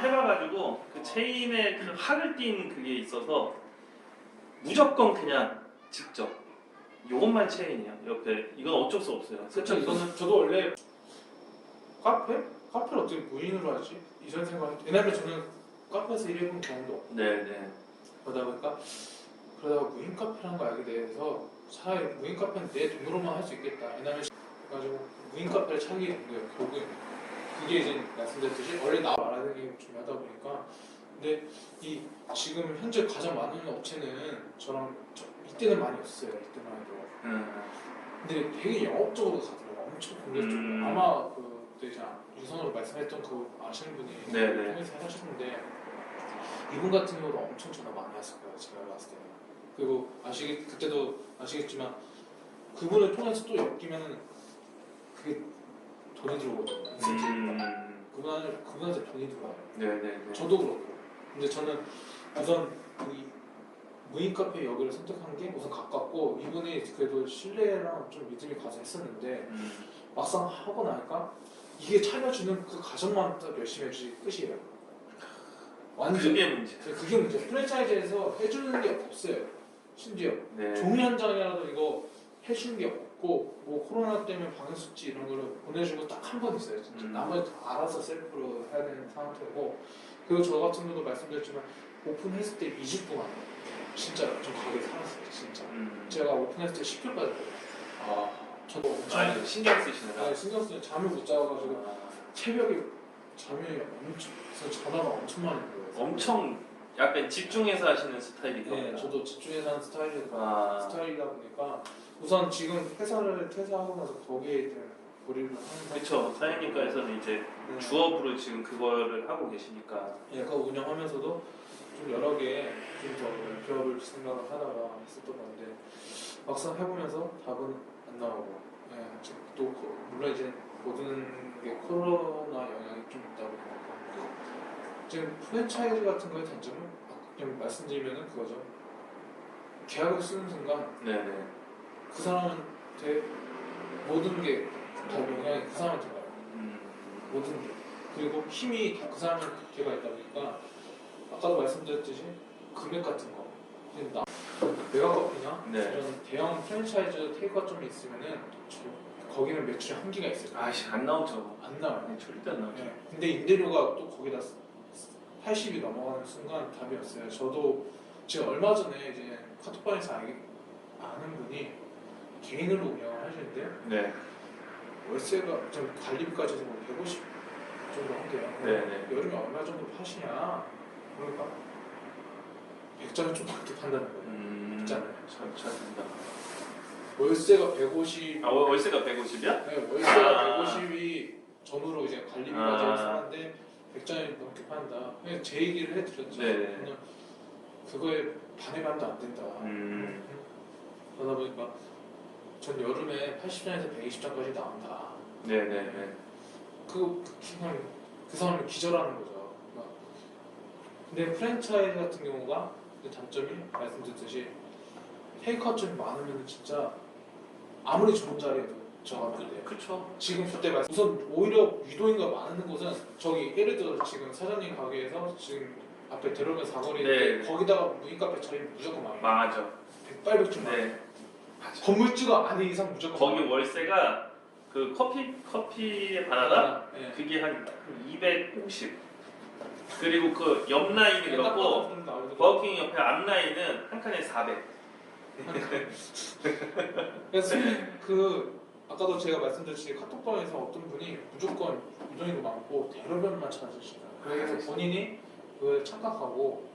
해봐가지고 그 체인에 그 학을 띈 그게 있어서 무조건 그냥 직접 요것만 체인이에요. 옆에 이건 어쩔 수 없어요. 그렇죠. 이거는 저도 원래 카페를 어떻게 무인으로 하지? 이전 생각. 왜냐면 저는 카페에서 일해본 경험도 없고. 네네. 그러다가 무인 카페라는 거 알게 돼서 차라리 무인 카페는 내 돈으로만 할 수 있겠다. 왜냐면 가지고 무인 카페를 차리게 된 거예요. 결국에 그게 이제 말씀드렸듯이 원래 나 말하는 게 중요하다 보니까. 근데 이 지금 현재 가장 많은 업체는 이때는 많이 없어요. 이때만 해도. 근데 되게 영업적으로 가더라고요. 엄청 공격적으로. 아마 그때 유선으로 말씀했던 그 아시는 분이 통해서 하셨는데 이분 같은 경우도 엄청 전화 많이 하실 거예요. 제가 봤을 때는. 그리고 그때도 아시겠지만 그분을 통해서 또 엮이면은 그게 돈이 들어오거든요. 그분한테 돈이 들어와요. 네네. 저도 그렇고. 근데 저는 우선 이 무인 카페 여기를 선택한 게 우선 가깝고 이분이 그래도 신뢰랑 좀 믿음이 가서 했었는데 막상 하고 나니까 이게 차려주는 그 과정만 딱 열심히 해주지 끝이에요. 완전 그게 문제. 그게 문제. 프랜차이즈에서 해주는 게 없어요. 심지어 종이 한 장이라도 이거 해주는 게 없고 뭐 코로나 때문에 방역수칙 이런 거를 보내주고 딱 한 번 있어요. 진짜 나머지 다 알아서 셀프로 해야 되는 상태고. 그리고 저 같은 경우도 말씀드렸지만 오픈했을 때 2주 동안 진짜 좀 가게 살았어요. 진짜. 제가 오픈했을 때 10kg 빠졌거든요. 저도 엄청 신경 쓰시느라. 신경 쓰는 잠을 못 자가지고 새벽에 잠이 엄청 전화가 엄청 많이 들어요. 엄청 약간 집중해서 하시는 스타일이다. 네, 저도 집중해서 하는 스타일이다 보니까 우선 지금 회사를 퇴사하고 나서 거기에 대한 고려를 하는. 그렇죠. 사장님과에서는 이제 주업으로 지금 그거를 하고 계시니까. 예, 그거 운영하면서도 좀 여러 개 좀 더 기업을 생각을 하다가 했었던 건데 막상 해보면서 답은 안 나오고. 예, 또 물론 이제 모든 게 코로나 영향이 좀 있다 보니까. 지금 프랜차이즈 같은 거의 단점은 그냥 말씀드리면은 그거죠. 계약을 쓰는 순간 그 사람한테 모든 게 다 영향이 그 사람한테 가요. 모든 게. 그리고 힘이 다 그 사람한테가 있다 보니까 아까도 말씀드렸듯이 금액 같은 거 메가커피나 이런 대형 프랜차이즈 테이크아웃점이 있으면은 거기는 매출의 한계가 있어요. 안 나오죠. 안 나와요. 절대 안 나오죠. 근데 임대료가 또 거기다 80이 넘어가는 순간 답이 없어요. 저도 제가 얼마 전에 이제 카톡방에서 아는 분이 개인으로 운영을 하시는데 월세가 좀 관리비까지 해서 150 정도 한대요. 여름에 얼마 정도 파시냐? 그러니까 100짜리 좀 넘게 판다는 거예요. 100짜리. 잘 된다. 월세가 150. 월세가 150이야? 네, 월세가 150이 전후로 이제 관리비까지 해서 하는데 100짜리 넘게 판다. 그냥 제 얘기를 해드렸죠. 저는 그거에 반의 반도 안 된다. 그러다 보니까 전 여름에 80장에서 120장까지 나온다. 그 사람이 기절하는 거죠. 근데 프랜차이즈 같은 경우가 단점이 말씀드렸듯이 테이크아웃점이 많으면 진짜 아무리 좋은 자리에도 저가 안 돼요. 그쵸. 지금 그때 우선 오히려 유도인가 많은 곳은 저기 예를 들어 지금 사장님 가게에서 지금 앞에 대로변 사거리인데 거기다가 무인 카페 차리면 무조건 망하죠. 백발백중 건물주가 아닌 이상 무조건 거기 월세가 그 커피의 바나나 그게 한 250. 그리고 그 옆 라인이 그렇고 버거킹 옆에 앞 라인은 한 칸에 400. 그래서 아까도 제가 말씀드렸듯이 카톡방에서 어떤 분이 무조건 유동인도 많고 대로변만 찾으시더라고요. 그래서 본인이 그걸 착각하고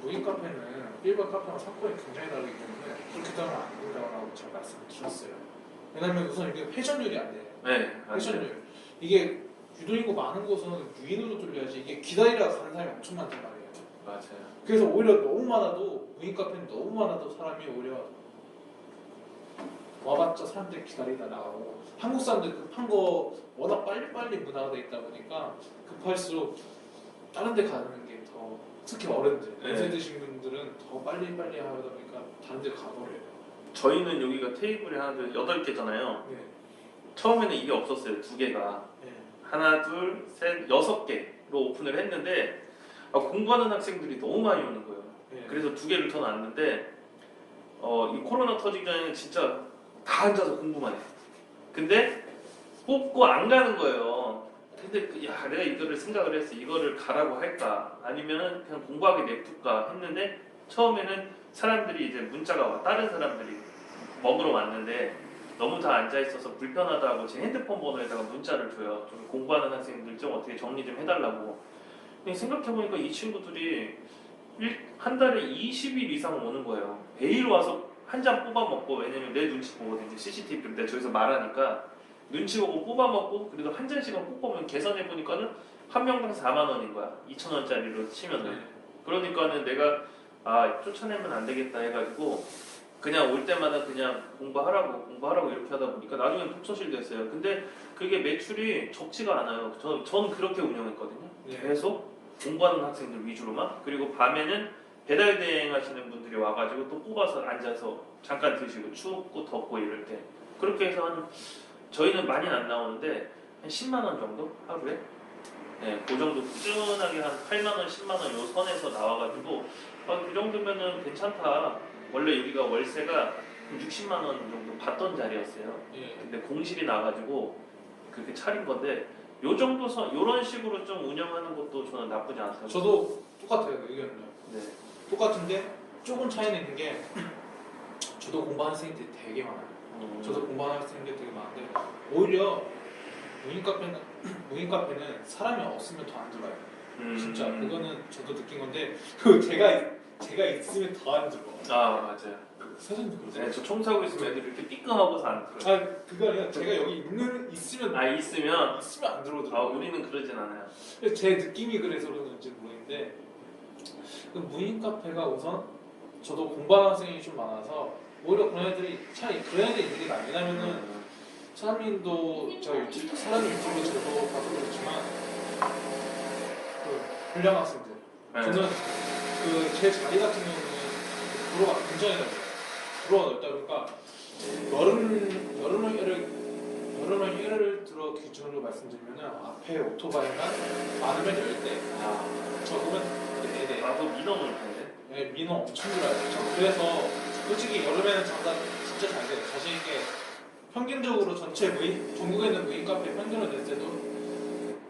무인 카페는 일반 카페랑 상권이 굉장히 다르기 때문에 그렇게 하면 안 된다고 제가 말씀을 드렸어요. 왜냐면 우선 이게 회전율이 안 돼요. 회전율. 이게 유동인구 많은 곳은 무인으로 돌려야지 이게 기다리다가 가는 사람이 엄청 많단 말이에요. 맞아요. 그래서 오히려 너무 많아도 무인 카페는 너무 많아도 사람이 오히려 와봤자 사람들이 기다리다 나가고 한국 사람들 급한 거 워낙 빨리빨리 문화가 돼 있다 보니까 급할수록 다른 데 가는 게 더 특히 어른들 연세 드신 분들은 더 빨리빨리 하다 보니까 다른 데 가버려요. 저희는 여기가 테이블이 하나 8개잖아요. 처음에는 이게 없었어요. 2개가. 하나, 둘, 셋, 6개로 오픈을 했는데 공부하는 학생들이 너무 많이 오는 거예요. 네. 그래서 2개를 더 놨는데 이 코로나 터지기 전에는 진짜 다 앉아서 공부만 해. 근데 뽑고 안 가는 거예요. 근데 내가 이거를 생각을 했어. 이거를 가라고 할까? 아니면은 그냥 공부하게 냅둘까? 했는데 처음에는 사람들이 이제 문자가 와. 다른 사람들이 먹으러 왔는데 너무 다 앉아 있어서 불편하다고 제 핸드폰 번호에다가 문자를 줘요. 좀 공부하는 학생들 좀 어떻게 정리 좀 해달라고. 근데 생각해보니까 이 친구들이 한 달에 20일 이상 오는 거예요. 매일 와서 한 잔 뽑아 먹고, 왜냐면 내 눈치 보거든요. CCTV 때 저기서 말하니까 눈치 보고 뽑아 먹고, 그래도 한 잔씩은 꼭 보면 계산해 보니까는 한 명당 4만 원인 거야. 2천 원짜리로 치면은. 그러니까는 내가 쫓아내면 안 되겠다 해가지고 그냥 올 때마다 그냥 공부하라고 이렇게 하다 보니까 나중엔 독서실 됐어요. 근데 그게 매출이 적지가 않아요. 전 그렇게 운영했거든요. 네. 계속 공부하는 학생들 위주로만. 그리고 밤에는 배달 대행 하시는 분들이 와가지고 또 뽑아서 앉아서 잠깐 드시고 춥고 덥고 이럴 때 그렇게 해서 저희는 많이 안 나오는데 한 10만 원 정도 하루에 그 정도 꾸준하게 한 8만 원, 10만 원 요 선에서 나와가지고 그 정도면은 괜찮다. 원래 여기가 월세가 60만 원 정도 받던 자리였어요. 예. 근데 공실이 나가지고 그렇게 차린 건데 요 정도 요런 식으로 좀 운영하는 것도 저는 나쁘지 않다고. 저도 똑같아요 의견은요. 네. 똑같은데 조금 차이는 있는 게 저도 공부하는 학생들이 되게 많아요. 저도 공부하는 학생들이 되게 많은데 오히려 무인 카페는 사람이 없으면 더 안 들어요. 진짜 그거는 저도 느낀 건데 그 제가 있으면 더 안 들어. 맞아요. 사장님 그러세요? 네, 저 청소하고 있으면 애들이 이렇게 삐끔하고서 안 들어요. 그거 아니라 제가 여기 있으면 있으면 안 들어오더라고요. 우리는 그러진 않아요. 제 느낌이 그래서 그런지 모르겠는데 그 무인 카페가 우선 저도 공부하는 학생이 좀 많아서 오히려 그런 애들이 차라리 그런 애들이 있는 게 나아요. 왜냐면은 사장님도 제가 사람 유튜브 저도 봐서 그렇지만 그 불량 학생들 저는 그 제 자리 같은 경우는 도로가 굉장히 넓어요. 도로가 넓다 보니까 여름을 예를 들어 기준으로 말씀드리면은 앞에 오토바이가 많으면 10대, 적으면 4대. 나도 민원 올 텐데. 네, 민원 엄청 들어요. 그래서 솔직히 여름에는 장사 진짜 잘 돼요. 자신 있게 평균적으로 전국에 있는 무인 카페 평균을 낼 때도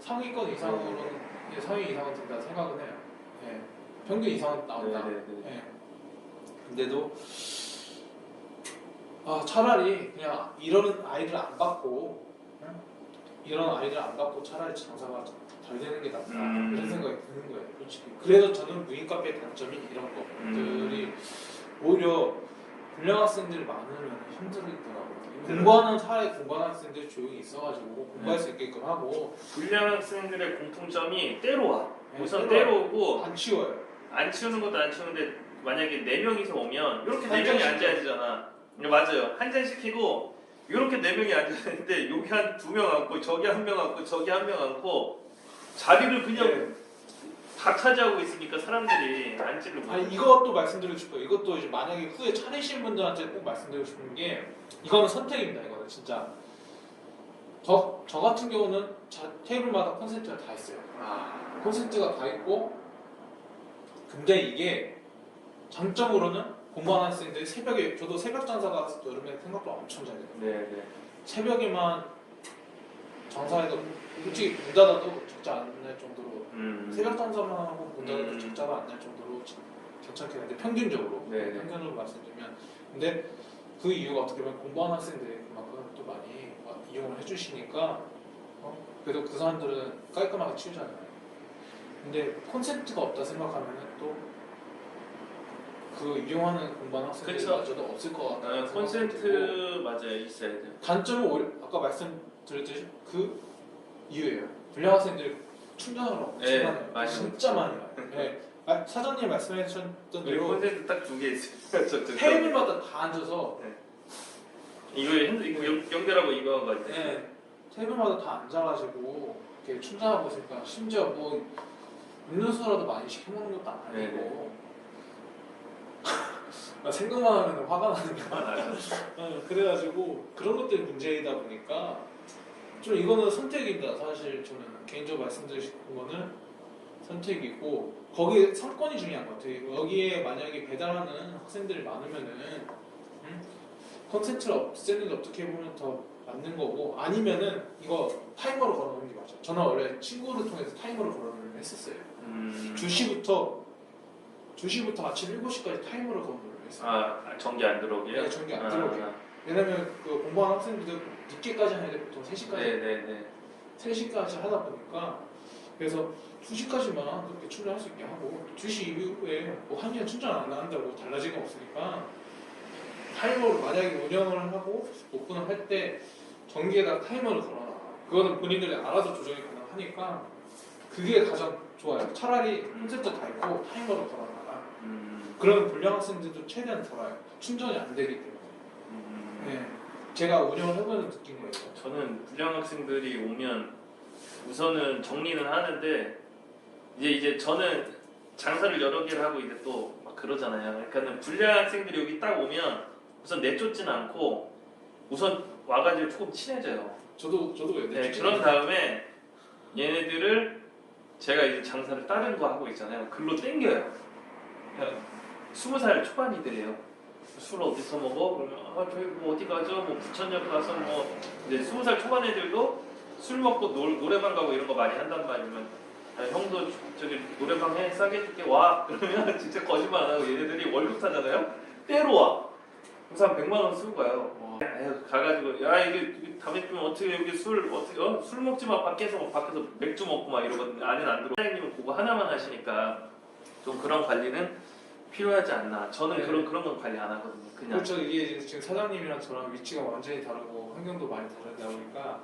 상위권 이상으로는 상위 이상은 된다 생각은 해요. 네, 평균 이상은 나온다. 네. 근데도 차라리 그냥 이런 아이들 안 받고 차라리 장사가 잘 되는 게 낫다 이런 생각이 드는 거예요, 솔직히. 그래서 저는 무인 카페의 단점이 이런 것들이 오히려 불량 학생들이 많으면 힘들더라고요. 공부하는 학생들이 조용히 있어가지고 공부할 수 있게끔 하고. 불량 학생들의 공통점이 때로 와. 우선 때로 때로 오고 안 치워요. 안 치우는 것도 안 치우는데 만약에 4명이서 오면 이렇게 4명이 앉아야 되잖아. 맞아요. 한 잔 시키고 이렇게 4명이 앉아야 되는데 여기 한 2명 앉고 저기 1명 앉고 저기 1명 앉고 자리를 그냥 다 차지하고 있으니까 사람들이 앉지를 못해. 이것도 말씀드리고 싶어요. 이것도 이제 만약에 후에 차리신 분들한테 꼭 말씀드리고 싶은 게 이거는 선택입니다. 이거는 진짜 저 같은 경우는 테이블마다 콘센트가 다 있어요. 콘센트가 다 있고 근데 이게 장점으로는 공부하는 학생들이 새벽에 저도 새벽 장사가 여름에 생각보다 엄청 잘 돼요. 네. 새벽에만 장사해도 솔직히 문 닫아도 적자 안 날 정도로 새벽 장사만 하고 문 닫아도 적자가 안 날 정도로 괜찮게 되는데 평균적으로 평균으로 말씀드리면 근데 그 이유가 어떻게 보면 공부하는 학생들이 그만큼 또 많이 이용을 해주시니까 그래도 그 사람들은 깔끔하게 치우잖아요. 근데 콘센트가 없다 생각하면은 또 그 이용하는 공부하는 학생들마저도 없을 것 같아요. 콘센트 맞아요, 있어야 돼요. 단점은 오히려 아까 말씀드렸듯이 그 이유예요. 불량 학생들이 충전을 엄청 많이 해요. 진짜 많이 해요. 네. 사장님 말씀하셨던 대로 콘센트 딱 2개 있어요. 테이블마다 다 앉아서 이거 연결하고 이거 한 거 같아요. 네. 테이블마다 다 앉아가지고 이렇게 충전하고 있으니까 심지어 뭐 음료수라도 많이 시켜먹는 것도 아니고 생각만 하면 화가 나는 거야. 그래가지고 그런 것들이 문제이다 보니까 좀 이거는 선택입니다. 사실 저는 개인적으로 말씀드리는 거는 선택이고 거기에 상권이 중요한 것 같아요. 여기에 만약에 배달하는 학생들이 많으면은 컨텐츠를 없애는 게 어떻게 보면 더 맞는 거고 아니면은 이거 타이머로 걸어놓는 게 맞아요. 저는 원래 친구를 통해서 타이머를 걸어놓는 했었어요. 2시부터 아침 7시까지 타이머를 걸어놓는 했어요. 아 전기 안 들어오게요? 네, 전기 안 들어오게. 왜냐면 그 공부하는 학생들도 늦게까지 하는데 보통 3시까지 네네네. 3시까지 하다 보니까 그래서 2시까지만 그렇게 충전할 수 있게 하고 2시 이후에 뭐 1시간 충전 안 한다고 달라진 거 없으니까 타이머를 만약에 운영을 하고 오픈을 할 때 전기에다 타이머를 걸어놔. 그거는 본인들이 알아서 조정이 가능하니까 그게 가장 좋아요. 차라리 콘센트 다 있고 타이머를 걸어놔라. 그러면 불량 학생들도 최대한 덜 와요. 충전이 안 되기 때문에. 네, 제가 운영을 해보는 느낀 거예요. 저는 불량 학생들이 오면 우선은 정리는 하는데 이제 저는 장사를 여러 개를 하고 이제 또 막 그러잖아요. 그러니까는 불량 학생들이 여기 딱 오면 우선 내쫓진 않고 우선 와가지고 조금 친해져요. 저도 네, 그런 다음에 얘네들을 제가 이제 장사를 다른 거 하고 있잖아요. 글로 땡겨요. 20살 초반이들이에요. 술 어디서 먹어? 그러면 저희 뭐 어디 가죠? 뭐 부천역 가서 뭐 이제 20살 초반 애들도 술 먹고 노래방 가고 이런 거 많이 한단 말이면 형도 저기 노래방 해 싸게 해줄게 와 그러면 진짜 거짓말 안 하고 얘네들이 월급 타잖아요. 때로 와. 그래서 한 100만 원 쓰고 가요. 에휴, 가가지고 야 이게 담배 피면 어떻게 여기 술 어떻게 술 먹지 마 밖에서 맥주 먹고 막 이러거든요. 안에는 안 들어. 사장님은 그거 하나만 하시니까 좀 그런 관리는 필요하지 않나. 저는 네. 그런 건 관리 안 하거든요. 그냥 그렇죠. 이게 지금 사장님이랑 저랑 위치가 완전히 다르고 환경도 많이 다르다 보니까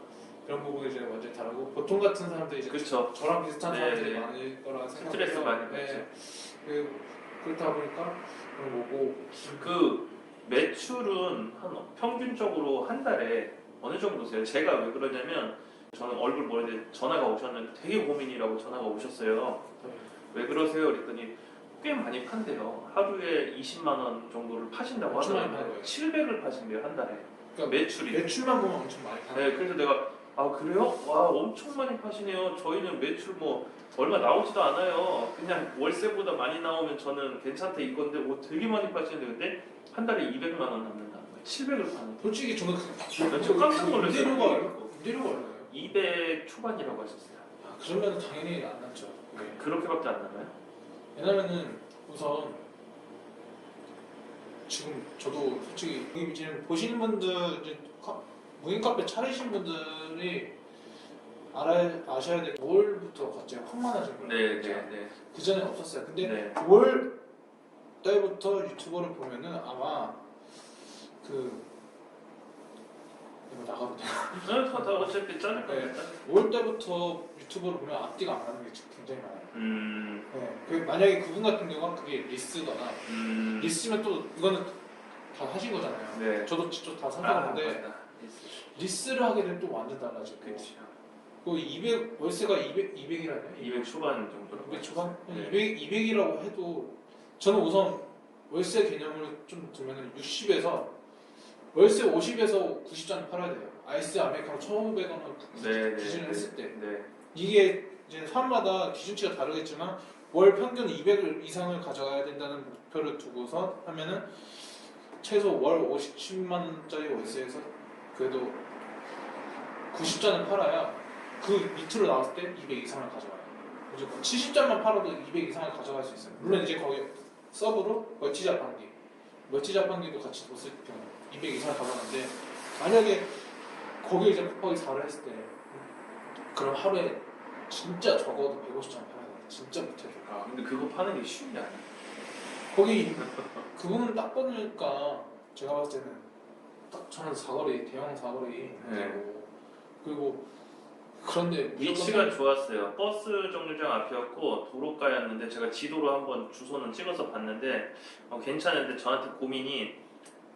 그런 부분이 이제 완전히 다르고 보통 같은 사람들이 이제 그렇죠. 저랑 비슷한 네, 사람들이 네. 많을 거라 스트레스 생각해서 많이 받죠. 그렇다 보니까 그런 거고 그 매출은 평균적으로 한 달에 어느 정도세요? 제가 왜 그러냐면 저는 얼굴 모르는데 전화가 오셨는데 되게 고민이라고 전화가 오셨어요. 왜 그러세요? 그랬더니 꽤 많이 판대요. 하루에 20만 원 정도를 파신다고 엄청 많이 하더라고요. 팔아요. 700을 파신대요 한 달에. 그러니까 매출이. 매출만 보면 엄청 많이 파는 네, 그래서 내가 아 그래요? 와 엄청 많이 파시네요. 저희는 매출 뭐 얼마 나오지도 않아요. 그냥 월세보다 많이 나오면 저는 괜찮다 이건데 뭐 되게 많이 파시는데 근데 한 달에 200만 원 남는다는 거예요. 700을 파는. 솔직히 저는 저 깜짝 놀랐어요. 임대료가 얼마예요? 200 초반이라고 하셨어요. 아, 그러면 당연히 안 났죠. 네. 그렇게밖에 안 남아요? 왜냐면은 우선 지금 저도 솔직히 여기 지금 보시는 분들 이제 무인 카페 차리신 분들이 아셔야 될 게 5월부터 갑자기 확 많아진 거예요. 네, 네, 네. 그 전에 없었어요. 근데 네. 5월 때부터 유튜버를 보면은 아마 그 이거 나가도 돼요. 다 어차피 자를 거예요. 네. 5월 때부터 유튜버를 보면 앞뒤가 안 맞는 게 지금 굉장히 많아요. 네. 그 만약에 그분 같은 경우가 그게 리스거나 리스면 또 이거는 다 하신 거잖아요. 네. 저도 직접 다 사셨는데 맞다. 리스를 하게 되면 또 완전 달라지고. 그렇죠. 그 200 월세가 200이라냐? 200 초반 정도로. 200 초반? 네. 200이라고 해도 저는 우선 월세 개념을 좀 들면은 60에서 월세 50에서 90잔 팔아야 돼요. 아이스 아메리카노 1,500원을 네, 기준을 네, 했을 때 네. 이게 이제 사람마다 기준치가 다르겠지만 월 평균 200을 이상을 가져가야 된다는 목표를 두고서 하면은 최소 월 50만 원짜리 월세에서 그래도 90잔을 팔아야 그 밑으로 나왔을 때 200 이상을 가져가요. 무조건 70잔만 팔아도 200 이상을 가져갈 수 있어요. 물론 이제 거기 서브로 멀티 자판기도 같이 뒀을 경우 200 이상을 가져가는데 만약에 거기에 이제 곱하기 4를 했을 때 그럼 하루에 진짜 적어도 150잔 팔아야 돼. 진짜 못해도. 근데 그거 파는 게 쉬운 게 아니야. 거기 그분은 딱 보니까 제가 봤을 때는 딱 저는 사거리 대형 사거리 그리고 그런데 위치가 좋았어요. 버스 정류장 앞이었고 도로가였는데 제가 지도로 한번 주소는 찍어서 봤는데 괜찮은데 저한테 고민이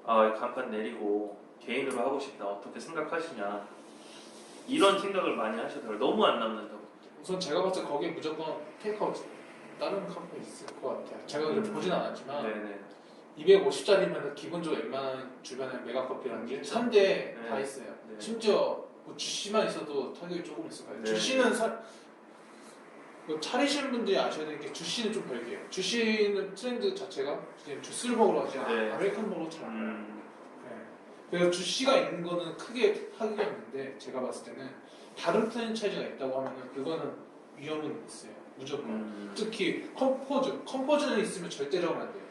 간판 내리고 개인으로 하고 싶다. 어떻게 생각하시냐. 이런 생각을 많이 하시더라고요. 너무 안 남는다고. 우선 제가 봤을 때 거기에 무조건 테이크아웃 다른 카페 있을 것 같아요. 제가 보진 않았지만 네네. 250짜리면 기본적으로 웬만한 주변에 메가커피라는 게 3대 다 있어요. 네. 심지어 뭐 주씨만 있어도 타격이 조금 있을 거예요. 네. 주씨는 뭐 차리시는 분들이 아셔야 되는 게 주씨는 좀 별개예요. 주씨는 트렌드 자체가 그냥 주스를 먹으러 가지 네. 아메리칸 먹으러 잘 안 가요. 네. 그래서 주씨가 있는 거는 크게 타격이 없는데 제가 봤을 때는 다른 프랜차이즈가 있다고 하면은 그거는 위험은 있어요. 무조건. 특히 컴포즈는 있으면 절대 잡으면 안 돼요.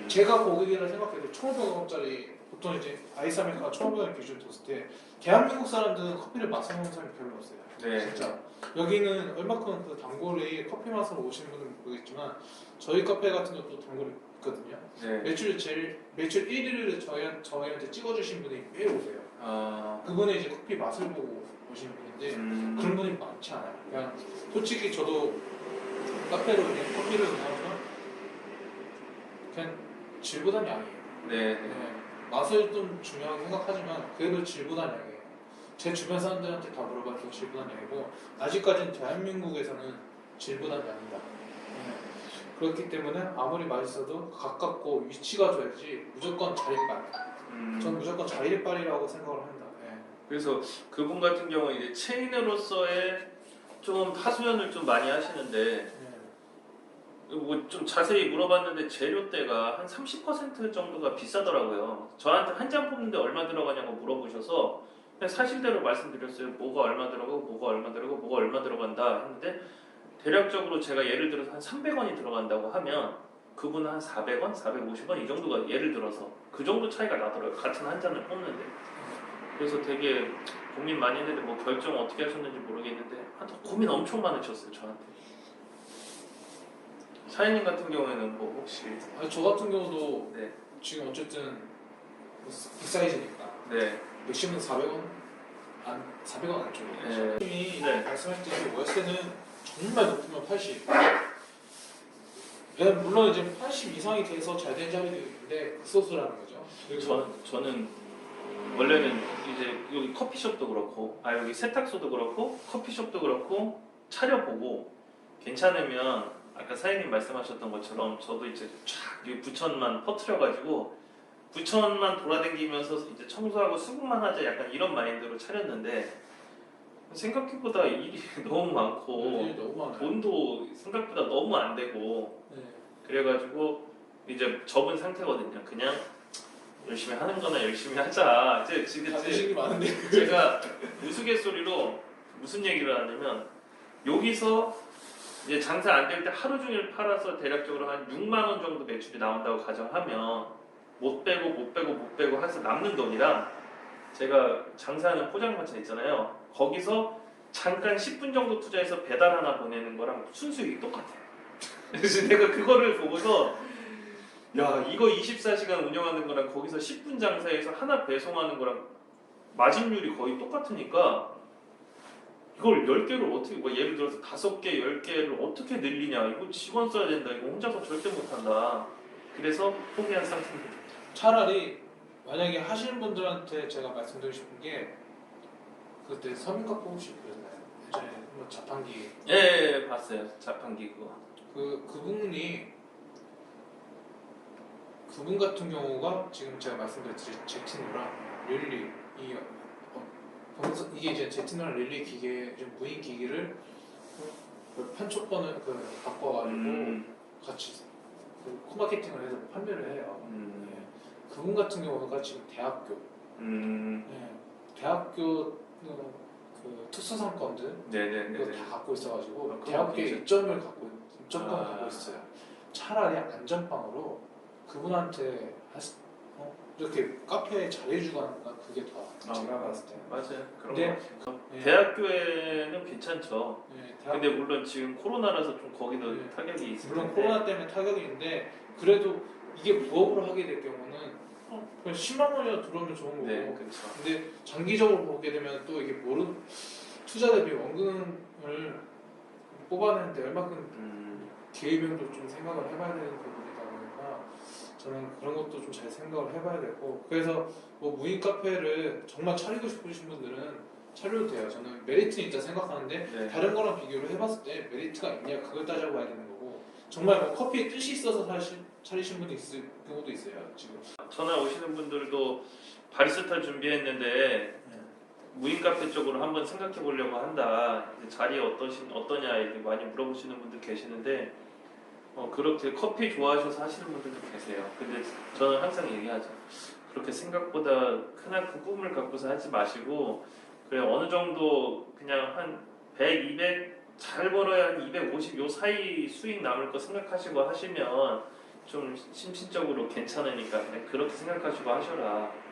제가 고객이라 생각해도 1,500원짜리 보통 이제 아이스 아메리카노 1,500원 기준 뒀을 때 대한민국 사람들은 커피를 맛을 먹는 사람이 별로 없어요. 네. 진짜. 여기는 얼마큼 그 단골이 커피 맛으로 오시는 분은 모르겠지만 저희 카페 같은 것도 단골이 있거든요. 네. 매출 1위를 저희한테 찍어주신 분이 매일 오세요. 그분이 이제 커피 맛을 보고 오시는 분인데 그런 분이 많지 않아요. 그냥 솔직히 저도 카페로 그냥 커피를 운영하면 그냥 질보단 양이에요. 네. 네, 맛을 좀 중요하게 생각하지만 그래도 질보단 양이에요. 제 주변 사람들한테 다 물어봐서 질보단 양이고 아직까지는 대한민국에서는 질보단 양이다. 네. 그렇기 때문에 아무리 맛있어도 가깝고 위치가 좋아야지 무조건 자리빨. 전 무조건 자리빨이라고 생각을 합니다. 네. 그래서 그분 같은 경우는 이제 체인으로서의 좀 하소연을 좀 많이 하시는데 뭐 좀 자세히 물어봤는데 재료대가 한 30% 정도가 비싸더라고요. 저한테 한 잔 뽑는데 얼마 들어가냐고 물어보셔서 그냥 사실대로 말씀드렸어요. 뭐가 얼마 들어가고 뭐가 얼마 들어가고 뭐가 얼마 들어간다 했는데 대략적으로 제가 예를 들어서 한 300원이 들어간다고 하면 그분은 한 400원, 450원 이 정도가 예를 들어서 그 정도 차이가 나더라고요. 같은 한 잔을 뽑는데. 그래서 되게 고민 많이 했는데 뭐 결정 어떻게 하셨는지 모르겠는데 고민 엄청 많으셨어요 저한테. 사장님 같은 경우에는 뭐 혹시 아니, 저 같은 경우도 네. 지금 어쨌든 빅사이즈니까 네. 맥시멈 400원 400원 안쪽이에요. 네. 선생님이 네. 말씀하셨듯이 월세는 정말 높으면 80. 네, 물론 이제 80 이상이 돼서 잘 된 자리도 있는데 극소수라는 거죠. 그리고 저는 원래는 이제 여기 커피숍도 그렇고 여기 세탁소도 그렇고 커피숍도 그렇고 차려보고 괜찮으면 아까 사장님 말씀하셨던 것처럼 저도 이제 쫙 부천만 퍼트려가지고 부천만 돌아다니면서 이제 청소하고 수국만 하자 약간 이런 마인드로 차렸는데 생각보다 일이 너무 많고 일이 너무 많아요. 돈도 생각보다 너무 안 되고 네. 그래가지고 이제 접은 상태거든요. 그냥 열심히 하는 거나 열심히 하자. 자존심이 많은데 제가 우스갯소리로 무슨 얘기를 하냐면 여기서 이제 장사 안 될 때 하루 종일 팔아서 대략적으로 한 6만 원 정도 매출이 나온다고 가정하면 못 빼고 해서 남는 돈이랑 제가 장사하는 포장마차 있잖아요. 거기서 잠깐 10분 정도 투자해서 배달 하나 보내는 거랑 순수익이 똑같아요. 그래서 내가 그거를 보고서 야 이거 24시간 운영하는 거랑 거기서 10분 장사해서 하나 배송하는 거랑 마진율이 거의 똑같으니까 이걸 10개를 어떻게 뭐 예를 들어서 5개, 10개를 어떻게 늘리냐 이거 직원 써야 된다 이거 혼자서 절대 못한다 그래서 포기한 상태입니다. 차라리 만약에 하시는 분들한테 제가 말씀드리고 싶은 게 그때 서민값 뽑으실 거잖아요. 예전에 한번 자판기 예, 봤어요 자판기 그거. 그분 같은 경우가 지금 제가 말씀드렸듯이 제티노랑 릴리 이게 이제 제티노랑 릴리 기계 좀 무인 기기를 판촉번을 바꿔가지고 같이 코마케팅을 해서 판매를 해요. 네. 그분 같은 경우가 지금 대학교 네. 대학교 그 특수상권들 네네네. 이거 다 갖고 있어가지고 그거 대학교에 입점권 갖고 있어요. 차라리 안전빵으로 그분한테 이렇게 카페에 잘해주고 하는 건 그게 더 제가 봤을 때 맞아요. 그런 근데, 거 같아요. 네. 대학교에는 괜찮죠. 네, 근데 물론 지금 코로나라서 좀 거기도 네. 타격이 있을 물론 텐데. 코로나 때문에 타격이 있는데 그래도 이게 부업으로 하게 될 경우는 그냥 10만 원이라도 들어오면 좋은 거고 네, 그렇죠. 근데 장기적으로 보게 되면 또 이게 투자 대비 원금을 뽑아내는데 얼마큼 기회비용도 좀 생각을 해봐야 되는 부분이다 보니까 저는 그런 것도 좀 잘 생각을 해봐야 되고 그래서 뭐 무인 카페를 정말 차리고 싶으신 분들은 차려도 돼요. 저는 메리트는 있다 생각하는데 네. 다른 거랑 비교를 해봤을 때 메리트가 있냐 그걸 따져봐야 되는 거고 정말 뭐 커피에 뜻이 있어서 차리신 분이 있을 경우도 있어요. 지금 전화 오시는 분들도 바리스타 준비했는데 무인 카페 쪽으로 한번 생각해 보려고 한다. 이제 자리 어떠냐 이렇게 많이 물어보시는 분들 계시는데 그렇게 커피 좋아하셔서 하시는 분들도 계세요. 근데 저는 항상 얘기하죠. 그렇게 생각보다 크나큰 꿈을 갖고서 하지 마시고 그래 어느 정도 그냥 한 100, 200 잘 벌어야 한 250 요 사이 수익 남을 거 생각하시고 하시면 좀 심신적으로 괜찮으니까 그냥 그렇게 생각하시고 하셔라.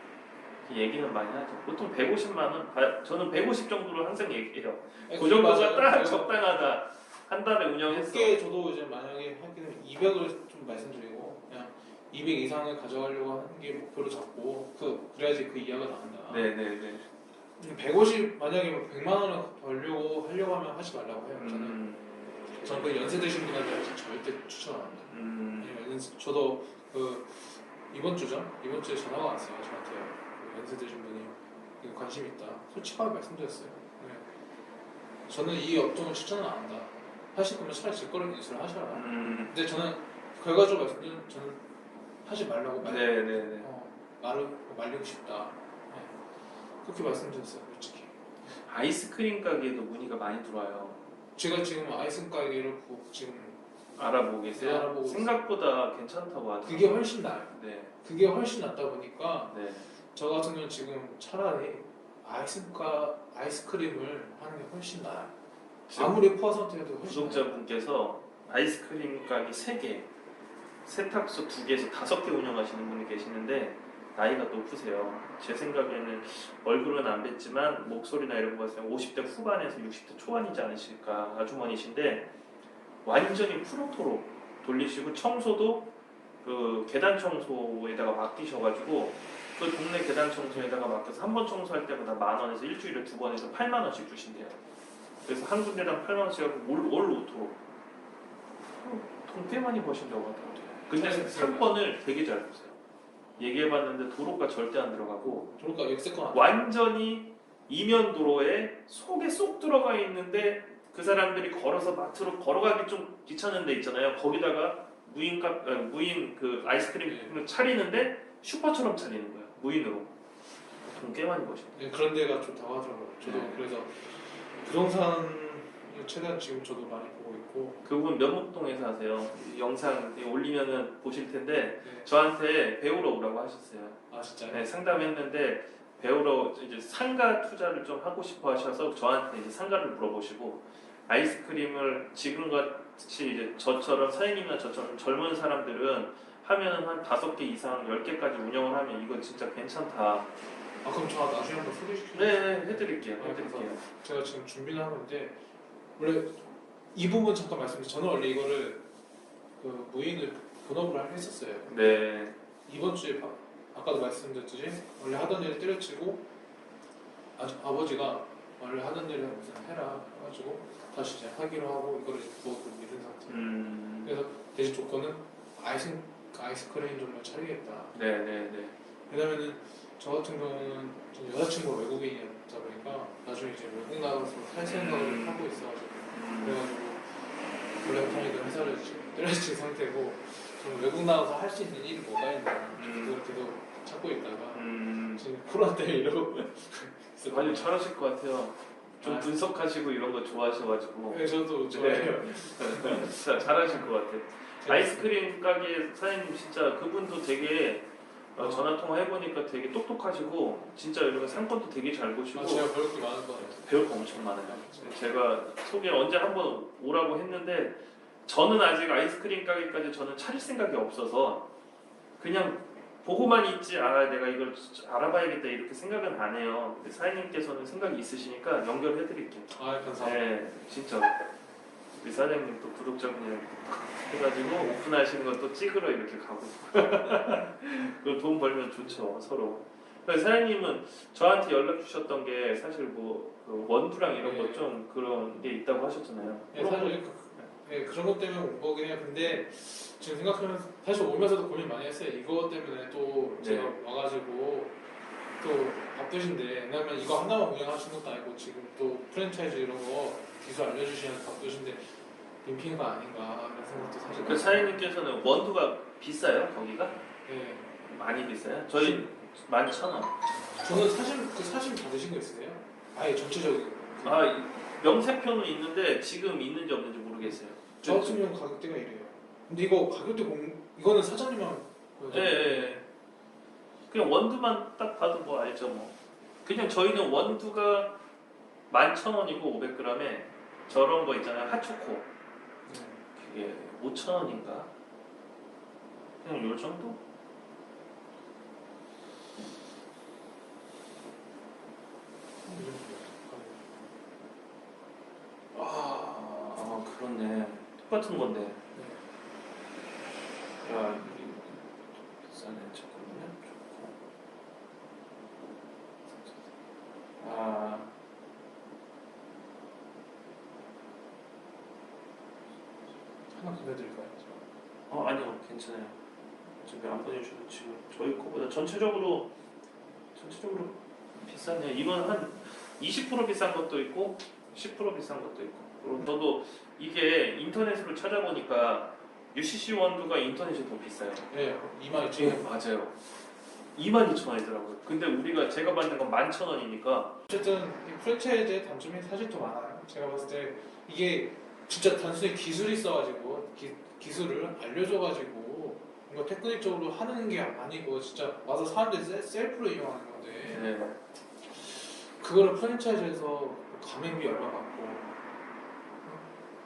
얘기는 많이 하죠. 보통 150만 원, 저는 150 정도로 항상 얘기해요. 그 정도가 딱 적당하다. 한 달에 운영했어. 꽤 저도 이제 만약에 하기는 200을 좀 말씀드리고 그냥 200 이상을 가져가려고 하는 게 목표로 잡고 그래야지 그 이하가 나온다. 네네네. 150 만약에 뭐 100만 원을 벌려고 하려고 하면 하지 말라고 해요. 저는 그 연세 드신 분한테 절대 추천 안 합니다. 왜냐면 저도 이번 주에 전화가 왔어요. 저한테 그 연세 드신 분이 이거 관심 있다. 솔직하게 말씀드렸어요. 네. 저는 이 업종을 추천은 안 한다. 하실 거면 차라리 직거래 기술을 하셔라. 근데 저는 결과적으로 말씀드리면 저는 하지 말라고 말리고 싶다. 네. 그렇게 말씀드렸어요. 솔직히. 아이스크림 가게에도 문의가 많이 들어와요. 제가 지금 아이스크림 가게를 지금 알아보고 계세요? 네, 알아보고 생각보다 괜찮다고 하더라고요. 그게 훨씬 나아요. 네. 그게 훨씬 낫다 보니까 네. 저 같은 경우는 지금 차라리 아이스크림을 하는 게 훨씬 나아요. 아무리 퍼센트해도 훨씬 구독자분께서 아이스크림 가게 3개, 세탁소 2개에서 5개 운영하시는 분이 계시는데 나이가 높으세요. 제 생각에는 얼굴은 안 뵀지만 목소리나 이런 거 봤을 때 50대 후반에서 60대 초반이지 않으실까 아주머니신데 완전히 프로토로 돌리시고 청소도 그 계단 청소에다가 맡기셔가지고 그 동네 계단 청소에다가 맡겨서 한 번 청소할 때마다 10,000원에서 일주일에 2번에서 8만원씩 주신대요. 그래서 한 군데당 8만원씩 하고 올 오토록 돈 꽤 많이 버신다고 하더라고요. 근데 상권을 되게 잘 보세요. 얘기해봤는데 도로가 절대 안 들어가고 도로가 역세권 완전히 이면 도로에 속에 쏙 들어가 있는데 그 사람들이 걸어서 마트로 걸어가기 좀 귀찮은 데 있잖아요. 거기다가 무인 그 아이스크림을 차리는데 슈퍼처럼 차리는 거예요. 무인으로. 돈 꽤 많이 버시고. 네, 그런 데가 좋다고 하더라고요. 저도 그래서 부동산 최대한 지금 저도 많이 보고 있고. 그분 면목동에 사세요. 영상 올리면은 보실 텐데 네. 저한테 배우러 오라고 하셨어요. 아 진짜요? 네, 상담했는데 배우러 이제 상가 투자를 좀 하고 싶어 하셔서 저한테 이제 상가를 물어보시고 아이스크림을 지금같이 이제 저처럼 사장님이나 저처럼 젊은 사람들은 하면은 한 5개 이상 10개까지 운영을 하면 이거 진짜 괜찮다. 아 그럼 저 나중에 한번 소개시켜주세요. 네, 해드릴게요. 제가 지금 준비를 하고 있는데 원래 이 부분 잠깐 말씀드리면 저는 원래 이거를 그 무인을 본업으로 했었어요. 네. 이번 주에 아까도 말씀드렸듯이 원래 하던 일을 때려치고 아버지가 원래 하던 일을 무슨 해라 해가지고 다시 이제 하기로 하고 이거를 부업으로 미룬 상태예요. 그래서 대신 조건은 아이스크림 정말 차리겠다. 네네네. 왜냐면은 저 같은 경우는 여자친구가 외국인이었다 보니까 나중에 이제 외국 나가서 살 생각을 하고 있어가지고 그래가지고 원래 다니던 회사를 지금 때려친 상태고 저는 외국 나가서 할 수 있는 일이 뭐가 있나 그걸 계속 찾고 있다가 지금 코로나 때문에 이러고 아주 잘하실 것 같아요. 좀 분석하시고 이런 거 좋아하셔가지고. 네, 저도 좋아해요. 잘하실 것 같아요. 아이스크림 가게 사장님 진짜 그분도 되게 전화 통화 해보니까 되게 똑똑하시고 진짜 이런 상권도 되게 잘 보시고. 제가 배울 게 많은 것 같아요. 배울 거 엄청 많아요. 제가 소개 언제 한번 오라고 했는데 저는 아직 아이스크림 가게까지 저는 차릴 생각이 없어서 그냥 보고만 있지 내가 이걸 알아봐야겠다 이렇게 생각은 안 해요. 근데 사장님께서는 생각이 있으시니까 연결해드릴게요. 아 감사합니다. 네, 진짜 우리 사장님 또 구독자분이랑 해가지고 오픈하시는 건 또 찍으러 이렇게 가고 그 돈 벌면 좋죠 서로. 사장님은 저한테 연락 주셨던 게 사실 그 원두랑 이런 거 좀 그런 게 있다고 하셨잖아요. 네, 사실 그런 것 때문에 온 거긴 해요. 근데 지금 생각하면 사실 오면서도 고민 많이 했어요. 이거 때문에 또 제가 와가지고 또 바쁘신데 왜냐면 이거 하나만 운영하시는 것도 아니고 지금 또 프랜차이즈 이런 거 기술 알려주시는 바쁘신데 빈피가 아닌가 이런 생각도 사실. 그 사장님께서는 원두가 비싸요 거기가? 네. 많이 비싸요? 저희 11,000원. 저는 사실 다 드신 거 있으세요? 아예 전체적인. 명세표는 있는데 지금 있는지 없는지 모르겠어요. 저 같은 경우 가격대가 이래요. 근데 이거 가격대 이거는 사장님만 예, 예. 그냥 원두만 딱 봐도 뭐 알죠 뭐. 그냥 저희는 원두가 11,000원이고 500g에 저런 거 있잖아요 핫초코 그게 5,000원인가? 그냥 요 정도? 그렇네. 똑같은 건데. 야, 이게 비싸네. 잠깐만요. 하나 보내드릴까요? 아니요. 괜찮아요. 어차피 안 보내주셔도 지금 저희 거보다 전체적으로 비싸네요. 이건 한 20% 비싼 것도 있고 10% 비싼 것도 있고. 그리고 저도 이게 인터넷으로 찾아보니까 UCC 원두가 인터넷이 더 비싸요. 네, 22,000원. 예, 맞아요. 22,000원이더라고요. 근데 우리가 제가 받는 건 11,000원이니까. 어쨌든 이 프랜차이즈의 단점이 사실 더 많아요. 제가 봤을 때 이게 진짜 단순히 기술이 있어가지고 기술을 알려줘가지고 뭔가 테크닉적으로 하는 게 아니고 진짜 와서 사람들이 셀프로 이용하는 건데 네. 그거를 프랜차이즈에서 가맹비 얼마 받고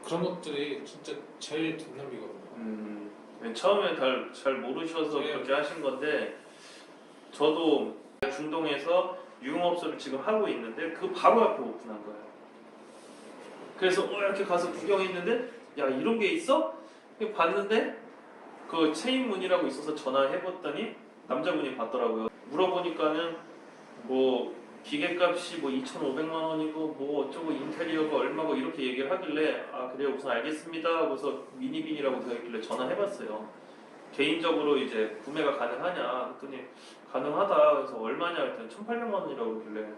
그런 것들이 진짜 제일 돈 낭비거든요. 처음에 잘 모르셔서 네. 그렇게 하신 건데 저도 중동에서 유흥업소를 지금 하고 있는데 그 바로 앞에 오픈한 거예요. 그래서 이렇게 가서 구경했는데 야 이런 게 있어? 봤는데 그 체인문이라고 있어서 전화해봤더니 남자분이 받더라고요. 물어보니까는 뭐 기계값이 뭐 2,500만 원이고 뭐 어쩌고 인테리어가 얼마고 이렇게 얘기를 하길래 그래요 우선 알겠습니다 하고서 미니빈이라고 되어 있길래 전화해봤어요. 개인적으로 이제 구매가 가능하냐 했더니 가능하다. 그래서 얼마냐 했더니 1,800만 원이라고 그러길래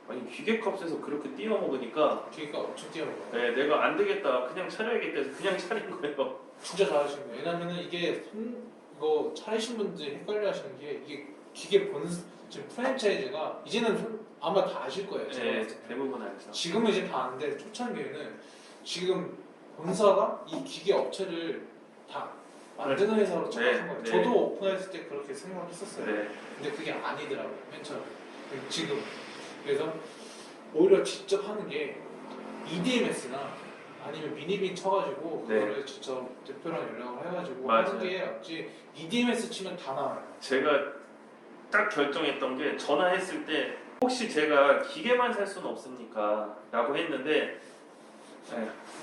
아니 기계값에서 그렇게 띄워먹으니까 기계가 엄청 뛰어나요. 네, 내가 안 되겠다 그냥 차려야겠다 해서 그냥 차린 거예요. 진짜 잘하시는 거예요. 왜냐면은 이게 이거 차리신 분들이 헷갈려 하시는 게 이게 기계 지금 프랜차이즈가 이제는 아마 다 아실 거예요. 제가 네, 봤을 때. 대부분 알죠. 지금은 이제 다 아는데 초창기에는 지금 본사가 이 기계 업체를 다 만드는 회사로 착각한 거예요. 네. 저도 오픈했을 때 그렇게 생각했었어요. 네. 근데 그게 아니더라고요. 맨 처음에. 지금 그래서 오히려 직접 하는 게 EDMS나 아니면 미니빈 쳐가지고 그거를 직접 대표랑 연락을 해가지고 맞아요. 하는 게 없지 EDMS 치면 다 나와요. 제가 딱 결정했던 게 전화했을 때 혹시 제가 기계만 살 수는 없습니까? 라고 했는데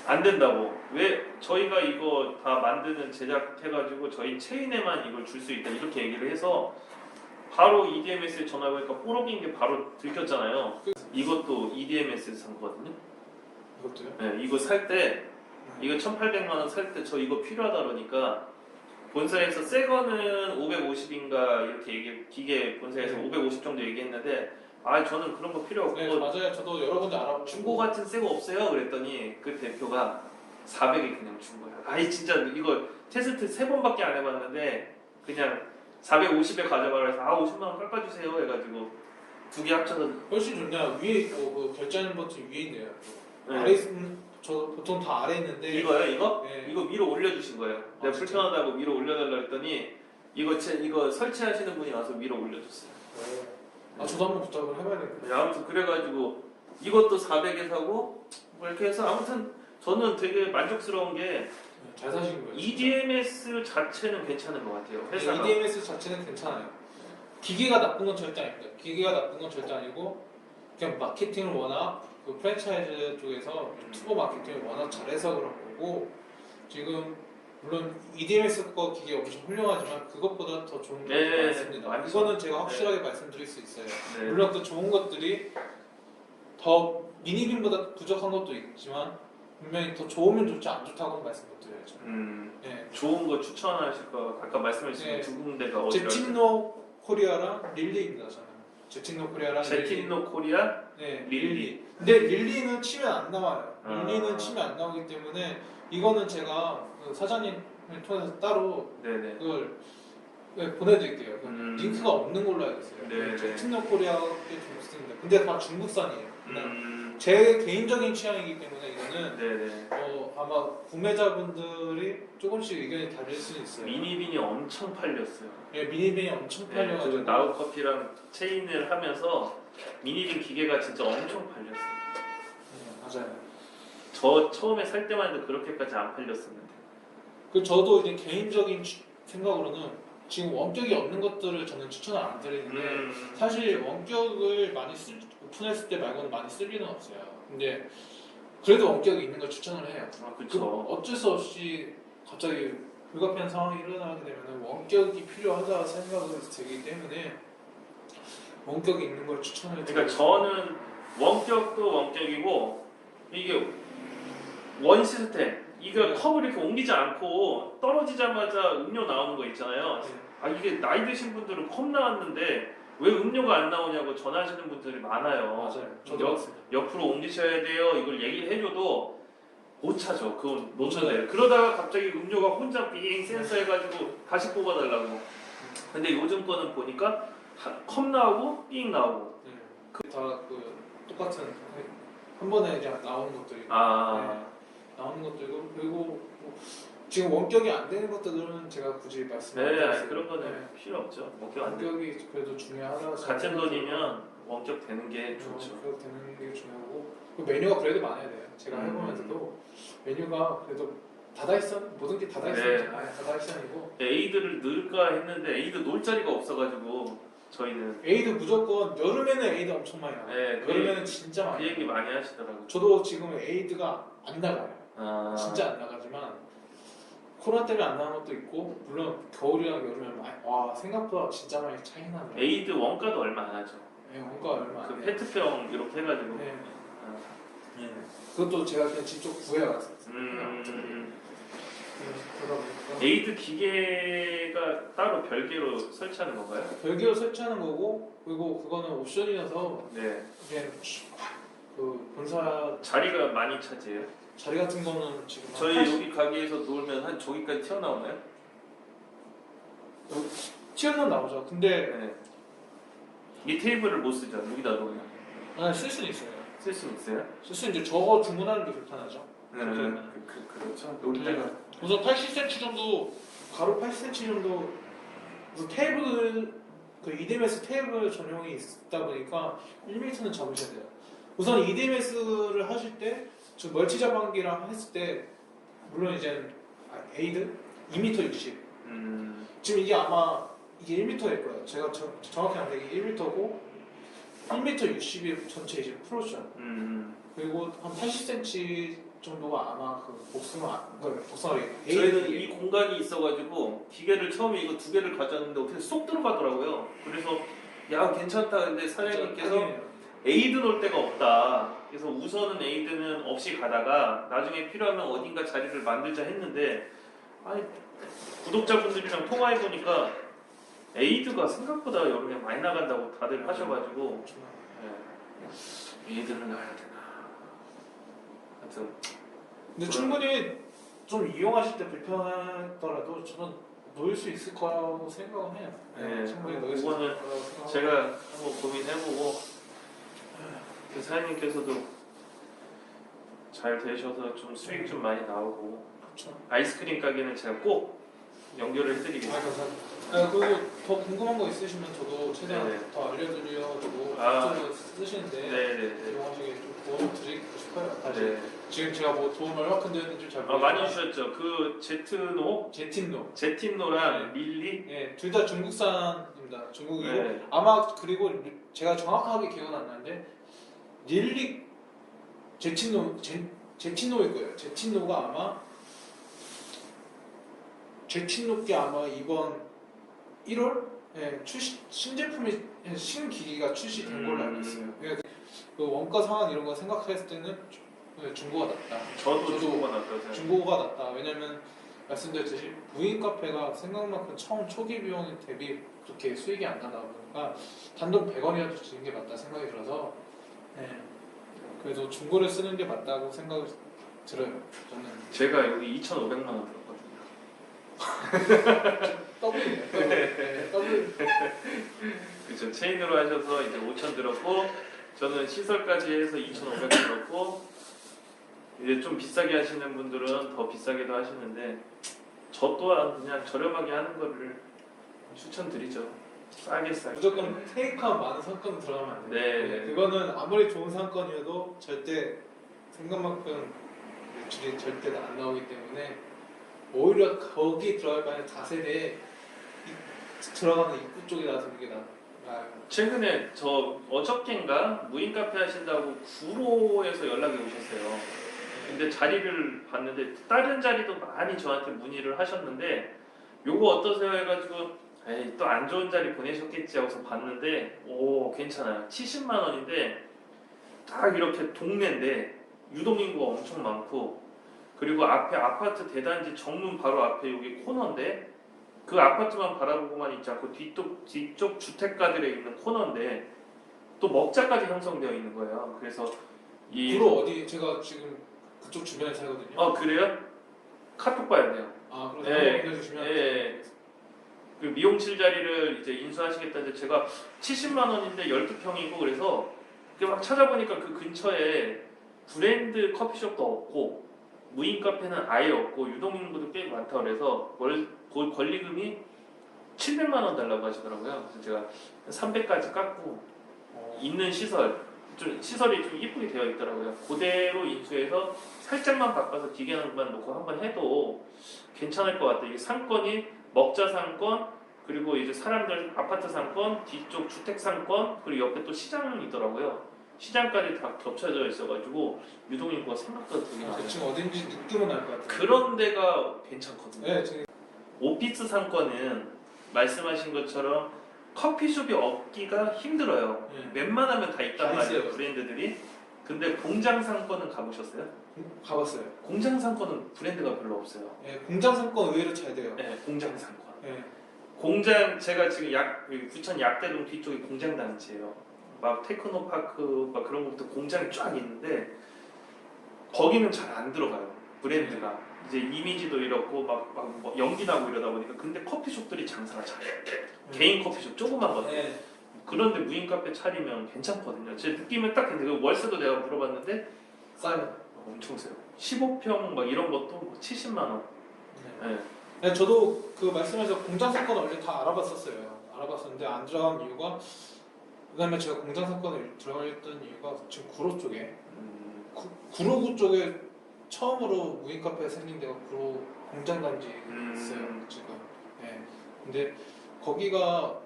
안 된다고. 왜 저희가 이거 다 만드는 제작해가지고 저희 체인에만 이걸 줄 수 있다 이렇게 얘기를 해서 바로 EDMS에 전화해보니까 뽀록인 게 바로 들켰잖아요. 이것도 EDMS에서 산 거거든요. 이것도요? 네, 이거 살 때 이거 1,800만 원 살 때 저 이거 필요하다 그러니까 본사에서 새 거는 550인가 이렇게 기계 본사에서 550 정도 얘기했는데 저는 그런 거 필요 없고 네, 맞아요. 저도 여러 군데 알아보고 중고 같은 새 거 없어요? 그랬더니 그 대표가 400에 그냥 준 거야. 진짜 이거 테스트 3번밖에 안 해봤는데 그냥 450에 가져가라 해서 50만 원 깎아주세요 해가지고 두 개 합쳐서 훨씬 좋냐. 위에 있고 그 결제하는 버튼 위에 있네요. 네. 아래 있으면 저 보통 다 아래 있는데 이거요? 이거? 네. 이거 위로 올려주신 거예요. 내가 진짜? 불편하다고 위로 올려달라 했더니 이거 설치하시는 분이 와서 위로 올려줬어요. 저도 한번 부탁을 해봐야 되겠네요. 아무튼 그래가지고 이것도 400에 사고 뭐 이렇게 해서 아무튼 저는 되게 만족스러운 게 잘 사신 거예요. EDMS 자체는 괜찮은 것 같아요. 회사가. EDMS 자체는 괜찮아요. 기계가 나쁜 건 절대 아닙니다. 기계가 나쁜 건 절대 아니고 그냥 마케팅을 워낙 그 프랜차이즈 쪽에서 투어 마케팅을 워낙 잘해서 그런 거고 지금 물론 EDMS 거 기계 엄청 훌륭하지만 그것보다 더 좋은 게 많습니다. 많죠. 이거는 제가 확실하게 말씀드릴 수 있어요. 네. 물론 또 좋은 것들이 더 미니빔보다 부족한 것도 있지만 분명히 더 좋으면 좋지 안 좋다고는 말씀 못 드려요. 네. 좋은 거 추천하실 거 아까 말씀하신 네. 두 군데가 어디라고? 제틱노 코리아랑 릴리입니다. 저는 제틱노 코리아랑 제틱노 코리아, 네, 릴리. 근데 릴리는 치면 안 나와요. 아. 릴리는 치면 안 나오기 때문에 이거는 제가 그 사장님을 통해서 따로 네네. 그걸 보내드릴게요. 그 음. 링크가 없는 걸로 알고 있어요. 네, 네. 제틱노 코리아에 좀 있습니다. 근데 다 중국산이에요. 제 개인적인 취향이기 때문에 이거는 네네. 아마 구매자분들이 조금씩 의견이 다를 수는 있어요. 미니빈이 엄청 팔렸어요. 예, 미니빈이 엄청 네, 팔려가지고 그 나우커피랑 체인을 하면서 미니빈 기계가 진짜 엄청 팔렸어요. 맞아요. 저 처음에 살 때만 해도 그렇게까지 안 팔렸었는데. 그 저도 이제 개인적인 생각으로는 지금 원격이 없는 것들을 저는 추천을 안 드리는데 사실 원격을 많이 오픈했을 때 말고는 많이 쓸 일은 없어요. 근데 그래도 원격이 있는 걸 추천을 해요. 그렇죠. 어쩔 수 없이 갑자기 불가피한 상황이 일어나게 되면 원격이 필요하다 생각이 들기 때문에 원격이 있는 걸 추천을 드려요. 그러니까 저는 원격도 원격이고 이게 원 시스템 이거 네. 컵을 이렇게 옮기지 않고 떨어지자마자 음료 나오는 거 있잖아요. 아 이게 나이 드신 분들은 컵 나왔는데 왜 음료가 안 나오냐고 전화하시는 분들이 많아요. 맞아요. 저도 맞습니다. 옆으로 옮기셔야 돼요. 이걸 얘기를 해줘도 못 찾죠. 그건 못 찾아요. 그러다가 갑자기 음료가 혼자 삥 센서 해가지고 다시 뽑아달라고. 근데 요즘 거는 보니까 컵 나오고 삥 나오고. 다그 똑같은 한 번에 이제 나오는 것들이고 나오는 것들이고 그리고 뭐 지금 원격이 안 되는 것들은 제가 굳이 말씀 안 드렸어요. 그런 거는 필요 없죠. 원격 안 돼. 원격이 그래도 중요하다. 같은 돈이면 원격 되는 게 좋죠. 원격 되는 게 중요하고 그 메뉴가 그래도 많아야 돼요. 제가 해보면서도 메뉴가 그래도 다다익선 모든 게 다다익선 다다익선이고 에이드를 넣을까 했는데 에이드 놓을 자리가 없어가지고 저희는 에이드 무조건 여름에는 에이드 엄청 많이 나와요. 여름에는 진짜 많이 그 얘기 많이 하시더라고요. 저도 지금 에이드가 안 나가요. 진짜 안 나가지만 코로나 때문에 안 나온 것도 있고 물론 겨울이랑 여름에 와 생각보다 진짜 많이 차이 나네요. 에이드 원가도 얼마 안 하죠. 네, 원가 얼마 안 그 해요. 페트병 이렇게 해가지고. 네. 그것도 제가 그냥 직접 구해왔어요. 그러다 보니까 에이드 기계가 따로 별개로 설치하는 건가요? 별개로 설치하는 거고 그리고 그거는 옵션이라서 네. 그냥 그 본사 자리가 많이 차지해요? 자리 같은 거는 지금 한 저희 80 여기 가게에서 놓으면 한 저기까지 튀어나오나요? 튀어는 나오죠. 근데 네. 이 테이블을 못 쓰죠. 여기다 놓으면. 쓸 수는 있어요. 쓸 수 있어요? 쓸 수 이제 저거 주문하는 게 불편하죠. 네. 그렇죠. 놓을 때가. 우선 80cm 정도 가로 80cm 정도 우선 테이블 그 EDMS 테이블 전용이 있다 보니까 1m는 잡으셔야 돼요. 우선 EDMS를 하실 때 저 멀티 자판기랑 했을 때 물론 이제 에이드 2m 60 지금 이게 아마 이게 1m일 거예요. 제가 정확히 안 되게 1m고 1m 60이 전체 이제 프로션 그리고 한 80cm 정도가 아마 그 복숭아리 저희는 이 공간이 있어가지고 기계를 처음에 이거 두 개를 가져왔는데 어떻게 쏙 들어가더라고요. 그래서 야 괜찮다. 근데 사장님께서 에이드 놓을 데가 없다. 그래서 우선은 에이드는 없이 가다가 나중에 필요하면 어딘가 자리를 만들자 했는데 아니 구독자분들이랑 통화해 보니까 에이드가 생각보다 여름에 많이 나간다고 다들 하셔가지고 에이드를 놔야 되나. 하여튼 근데 충분히 좀 이용하실 때 불편하더라도 저는 놓을 수 있을 거라고 생각은 해요. 충분히 놓을 수 있을 그거는 거라고 생각하고 제가 한번 고민해보고 그 사장님께서도 잘 되셔서 좀 수익 좀 많이 나오고 그렇죠. 아이스크림 가게는 제가 꼭 연결을 해드리겠습니다. 감사합니다. 그리고 더 궁금한 거 있으시면 저도 최대한 더 알려드리려고 그쪽으로 쓰시는데 이용하시게 좀 도움을 드리고 싶어요. 사실 지금 제가 뭐 도움을 얼마큼 드렸는지 잘 모르겠지만 많이 주셨죠. 그 제틴노랑 릴리 둘 다 중국산입니다. 중국이고 아마 그리고 제가 정확하게 기억은 안 나는데 릴리 제친노일 거예요. 제친노가 아마 제친노께 아마 이번 1월 신제품이 신기기가 출시된 걸로 알고 있어요. 그 원가 상황 이런 거 생각했을 때는 중고가 낫다. 저도 중고가 낫다고 생각해요. 중고가 낫다. 왜냐면 말씀드렸듯이 무인 카페가 생각만큼 처음 초기 비용 대비 그렇게 수익이 안 나다 보니까 단돈 100원이라도 주는 게 맞다 생각이 들어서 그래도 중고를 쓰는 게 맞다고 생각을 들어요. 저는 제가 여기 2,500만 원 들었거든요. 더블이네요. 더블. 그렇죠. 체인으로 하셔서 이제 5,000 들었고 저는 시설까지 해서 2,500원 넣고 이제 좀 비싸게 하시는 분들은 더 비싸게도 하시는데 저 또한 그냥 저렴하게 하는 거를 추천드리죠. 싸게. 무조건 테이크아웃 많은 상권은 들어가면 안 돼요. 네. 그거는 아무리 좋은 상권이어도 절대 생각만큼 매출이 절대 안 나오기 때문에 오히려 거기 들어갈 바에 다세대 들어가는 입구 쪽에다 두는 게 나아요. 최근에 저 어저께인가 무인 카페 하신다고 구로에서 연락이 오셨어요. 근데 자리를 봤는데 다른 자리도 많이 저한테 문의를 하셨는데 요거 어떠세요 해가지고 에이 또 안 좋은 자리 보내셨겠지 하고서 봤는데 오 괜찮아요. 70만 원인데 딱 이렇게 동네인데 유동인구가 엄청 많고 그리고 앞에 아파트 대단지 정문 바로 앞에 여기 코너인데 그 아파트만 바라보고만 있지 않고 뒤쪽 주택가들에 있는 코너인데 또 먹자까지 형성되어 있는 거예요. 그래서 이 구로 어디 제가 지금 그쪽 주변에 살거든요. 그래요? 카톡 봐야 돼요. 아 그래서 네. 보내주시면 예. 그 미용실 자리를 이제 인수하시겠다는데 제가 70만 원인데 12평이고 그래서 이렇게 막 찾아보니까 그 근처에 브랜드 커피숍도 없고 무인 카페는 아예 없고 유동인구도 꽤 많다 그래서 권리금이 700만 원 달라고 하시더라고요. 그래서 제가 300까지 깎고 있는 시설이 좀 이쁘게 되어 있더라고요. 그대로 인수해서 살짝만 바꿔서 기계만 놓고 한번 해도 괜찮을 것 같아요. 이게 상권이 먹자 상권 그리고 이제 사람들 아파트 상권 뒤쪽 주택 상권 그리고 옆에 또 시장이 있더라고요. 시장까지 다 겹쳐져 있어가지고 유동인구가 생각보다 되게 많아요. 지금 어딘지 느낌은 알 것 같아요. 그런 데가 괜찮거든요. 네, 지금 오피스 상권은 말씀하신 것처럼 커피숍이 없기가 힘들어요. 네. 웬만하면 다 있단 다 말이에요, 있어요. 브랜드들이. 근데 공장 상권은 가보셨어요? 가봤어요. 공장 상권은 브랜드가 별로 없어요. 네, 공장 상권 의외로 잘 돼요. 네, 공장 상권. 네. 공장 제가 지금 부천 약대동 뒤쪽이 공장 단지예요. 막 테크노파크 막 그런 것도 공장이 쫙 있는데 거기는 잘 안 들어가요. 브랜드가 이제 이미지도 이렇고 뭐 연기 나고 이러다 보니까 근데 커피숍들이 장사가 잘해요. 개인 커피숍 조그만 거. 네. 그런데 무인 카페 차리면 괜찮거든요. 제 느낌은 딱 근데 월세도 내가 물어봤는데 싸요. 엄청 세요. 15평 막 이런 것도 70만 원. 네. 네. 네, 저도 그 말씀해서 공장 상권 원래 다 알아봤었어요. 알아봤었는데 안 들어간 이유가 그다음에 제가 공장 상권을 들어갔던 이유가 지금 구로 쪽에 구로구 쪽에 처음으로 무인 카페가 생긴 데가 구로 공장 단지에 있어요. 지금. 네. 근데 거기가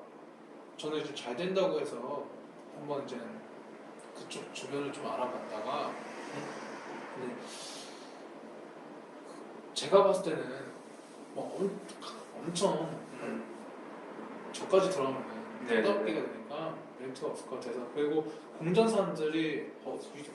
저는 좀 잘 된다고 해서 한번 이제 그쪽 주변을 좀 알아봤다가 근데 제가 봤을 때는 뭐 엄청 저까지 들어가면 네. 부담기가 되니까 렌트가 없을 것 같아서 그리고 공장사들이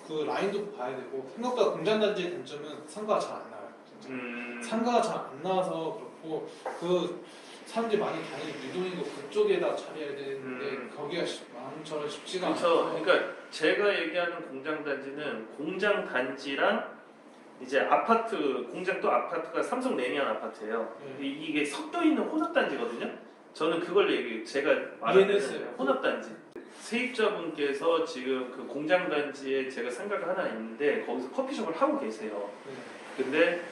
그 라인도 봐야 되고 생각보다 공장 단지의 단점은 상가가 잘 안 나와요. 진짜. 상가가 잘 안 나와서 그렇고 그 사람들이 많이 다니는 유동인구 그쪽에다 차려야 되는데 거기가 마음처럼 쉽지가 않아요. 그렇죠. 그러니까 제가 얘기하는 공장 단지는 공장 단지랑 이제 아파트 공장 또 아파트가 삼성 레미안 아파트예요. 이게 섞여 있는 혼합 단지거든요. 저는 그걸 제가 말하는 혼합 단지. 세입자분께서 지금 그 공장 단지에 제가 생각이 하나 있는데 거기서 커피숍을 하고 계세요. 근데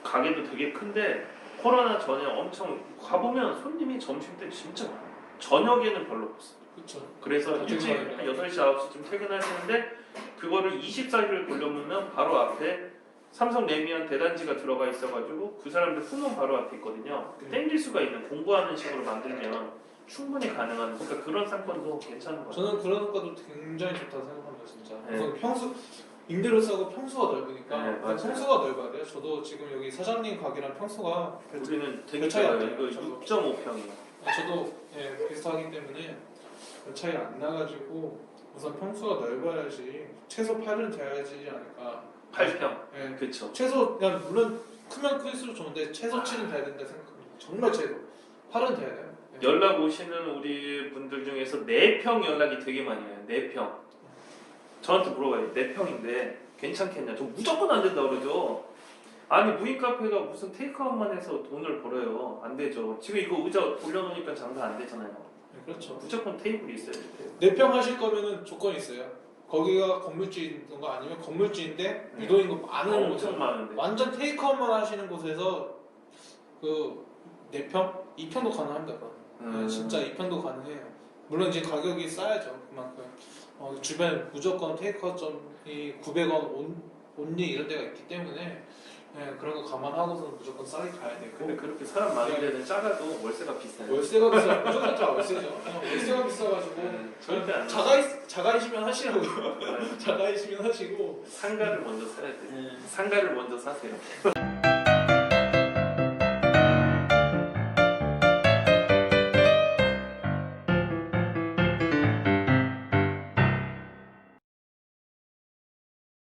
가게도 되게 큰데 코로나 전에 엄청 가보면 손님이 점심때 진짜 많아요. 저녁에는 별로 없어요. 그렇죠. 그래서 일찍 한 8시, 9시쯤 퇴근하시는데 그거를 24일을 돌려보면 바로 앞에 삼성 레미안 대단지가 들어가 있어가지고 그 사람들 후문 바로 앞에 있거든요. 땡길 수가 있는 공부하는 식으로 만들면 충분히 가능한 그러니까 그런 상권도 괜찮은 것 같아요. 저는 그런 것도 굉장히 좋다고 생각합니다. 진짜. 네. 우선 임대료 싸고 평수가 넓으니까 네, 맞아요. 평수가 넓어야 돼요. 저도 지금 여기 사장님 가게랑 평수가 우리는 되게 별 차이 안 작아요. 나요. 이거 저도. 6.5평이에요. 저도 비슷하기 때문에 별 차이 안 나가지고 우선 평수가 넓어야지 최소 8은 돼야지 않을까. 8평. 네. 그렇죠. 최소 그냥 물론 크면 클수록 좋은데 최소 7은 돼야 된다 생각합니다. 정말 최소 8은 돼야 돼요. 네. 연락 오시는 우리 분들 중에서 4평 연락이 되게 많이 와요. 4평. 저한테 물어봐요. 4평인데 괜찮겠냐? 저 무조건 안 된다 그러죠. 아니 무인 카페가 무슨 테이크아웃만 해서 돈을 벌어요. 안 되죠. 지금 이거 의자 돌려놓으니까 장사 안 되잖아요. 네, 그렇죠. 무조건 테이블이 있어야 돼요. 내평 하실 거면은 조건이 있어요. 거기가 건물주인가 아니면 건물주인데 네. 유동인구 많은 엄청 많은데. 완전 테이크아웃만 하시는 곳에서 그 4평? 2평도 가능합니다. 네, 진짜 2평도 가능해요. 물론 이제 가격이 싸야죠. 그만큼 주변 무조건 테이크아웃점이 900원 온리 이런 데가 있기 때문에 네, 그런 거 감안하고서는 무조건 싸게 가야 되고. 근데 그렇게 사람 많은 데는 작아도 월세가 비싸요. 월세가 비싸. 무조건 다 월세죠. 그냥 월세가 비싸가지고 절대 안 자가이시면 하시라고요. 자가이시면 하시고 상가를 먼저 사야 돼. 네. 상가를 먼저 사세요.